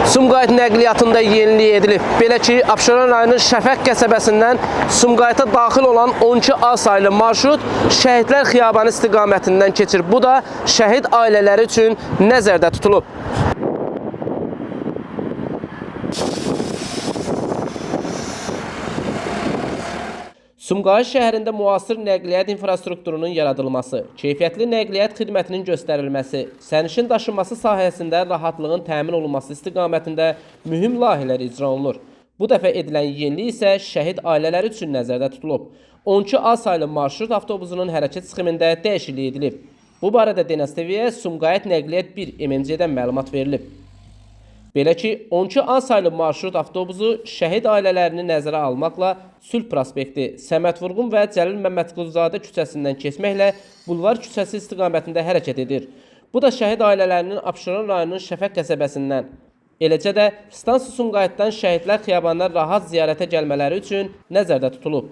Sumqayıt nəqliyyatında yenilik edilib. Belə ki, Abşeron rayonunun Şəfəq qəsəbəsindən Sumqayıta daxil olan 12A saylı marşrut Şəhidlər Xiyabanı istiqamətindən keçir. Bu da şəhid ailələri üçün nəzərdə tutulub. Sumqayıt şəhərində müasir nəqliyyat infrastrukturunun yaradılması, keyfiyyətli nəqliyyat xidmətinin göstərilməsi, sərnişin daşınması sahəsində rahatlığın təmin olunması istiqamətində mühüm layihələr icra olunur. Bu dəfə edilən yenilik isə şəhid ailələri üçün nəzərdə tutulub. 12A saylı marşrut avtobusunun hərəkət sxemində dəyişiklik edilib. Bu barədə DNAS TV-yə Sumqayıt Nəqliyyat 1 MMC-dən məlumat verilib. Belə ki, 12A saylı marşrut avtobusu şəhid ailələrini nəzərə almaqla Sülh prospekti, Səməd Vurğun və Cəlil Məmmədquluzadə küçəsindən keçməklə Bulvar küçəsi istiqamətində hərəkət edir. Bu da şəhid ailələrinin Abşeron rayonunun Şəfəq qəsəbəsindən, eləcə də Stansiya Sumqayıtdan Şəhidlər Xiyabanına rahat ziyarətə gəlmələri üçün nəzərdə tutulub.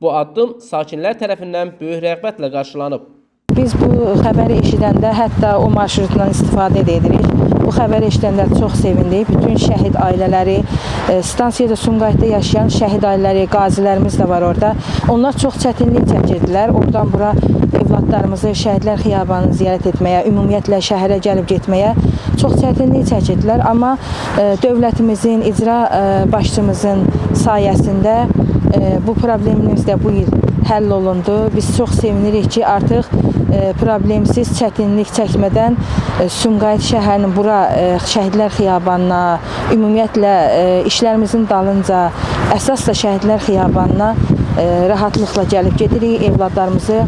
Bu addım sakinlər tərəfindən böyük rəğbətlə qarşılanıb. Biz bu xəbəri eşidəndə hətta o marşrutdan istifadə edirik. Bu xəbəri eşidəndə çox sevindik. Bütün şəhid ailələri, stansiyada Sumqayıtda yaşayan şəhid ailələri, qazilərimiz də var orada. Onlar çox çətinlik çəkirdilər. Oradan bura evladlarımızı Şəhidlər Xiyabanını ziyarət etməyə, ümumiyyətlə şəhərə gəlib getməyə çox çətinlik çəkirdilər. Amma dövlətimizin, icra başçımızın sayəsində bu problemimiz də bu il həll olundu. Biz çox sevinirik ki, artıq problemsiz, çətinlik çəkmədən Sumqayıt şəhərinin bura Şəhidlər Xiyabanına, ümumiyyətlə işlərimizin dalınca əsas da Şəhidlər Xiyabanına rahatlıqla gəlib gedirik. Evladlarımızı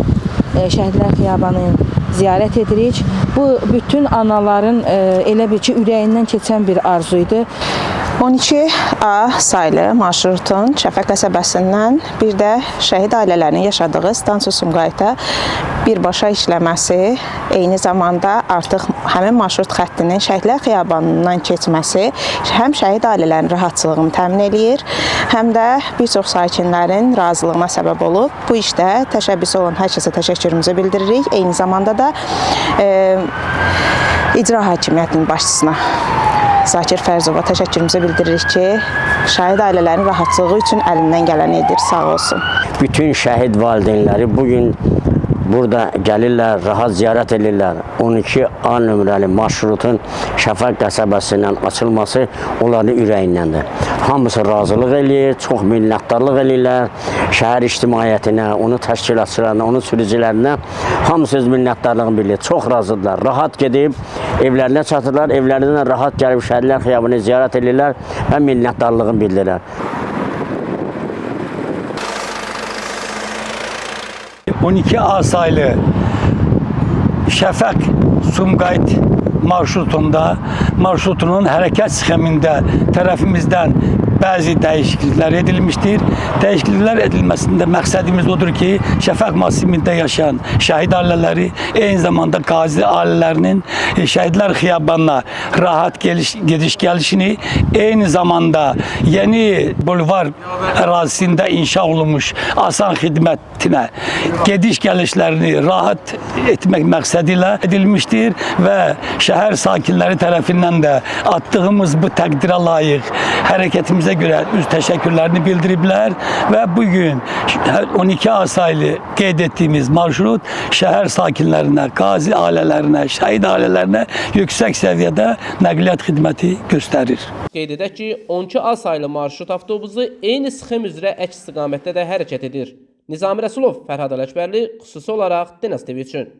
Şəhidlər Xiyabanını ziyarət edirik. Bu bütün anaların elə bir ki, ürəyindən keçən bir arzuydu. 12A saylı marşrutun Şəfəq qəsəbəsindən bir də şəhid ailələrinin yaşadığı Stansiya Sumqayıta birbaşa işləməsi, eyni zamanda artıq həmin marşrut xəttinin Şəhidlər Xiyabanından keçməsi həm şəhid ailələrinin rahatçılığını təmin eləyir, həm də bir çox sakinlərin razılığına səbəb olub. Bu işdə təşəbbüsü olan hər kəsə təşəkkürümüzü bildiririk. Eyni zamanda da icra hakimiyyətinin başçısına Zakir Fərzova təşəkkürümüzü bildiririk ki, şəhid ailələrin rahatlığı üçün əlindən gələni edir. Sağ olsun. Bütün şəhid valideynləri bugün burada gəlirlər, rahat ziyarət edirlər. 12A nömrəli marşrutun Şəfəq qəsəbəsindən açılması onların ürəyindəndir. Hamısı razılıq eləyir, çox minnətdarlıq eləyirlər. Şəhər ictimaiyyətinə, onun təşkilatçılarına, onun sürücülərinə hamısı öz minnətdarlığını bilir. Çox razıdırlar. Rahat gedib evlərinə çatırlar, evlərindən rahat gəlib Şəhidlər Xiyabanını ziyarət edirlər və minnətdarlığını bildirirlər. 12A saylı Şəfəq Sumqayıt marşrutunun hərəkət sxemində tərəfimizdən bəzi dəyişikliklər edilmişdir. Dəyişikliklər edilməsində məqsədimiz odur ki, Şəfəq massivində yaşayan şəhid ailələri, eyni zamanda qazi ailələrinin Şəhidlər Xiyabanına rahat gediş-gəlişini, eyni zamanda yeni bulvar ərazisində inşa olunmuş asan xidmətinə gediş-gəlişlərini rahat etmək məqsədi ilə edilmişdir və şəhər sakinləri tərəfindən də atdığımız bu təqdirə layiq hərəkətimizə görə öz təşəkkürlərini bildiriblər və bugün 12A saylı qeyd etdiyimiz marşrut şəhər sakinlərinə, qazi ailələrinə, şəhid ailələrinə yüksək səviyyədə nəqliyyat xidməti göstərir. Qeyd edək ki, 12A saylı marşrut avtobusu eyni sxem üzrə əks istiqamətdə də hərəkət edir. Nizami Rəsulov, Fərhad Ələkbərli, xüsusi olaraq DNAS TV üçün.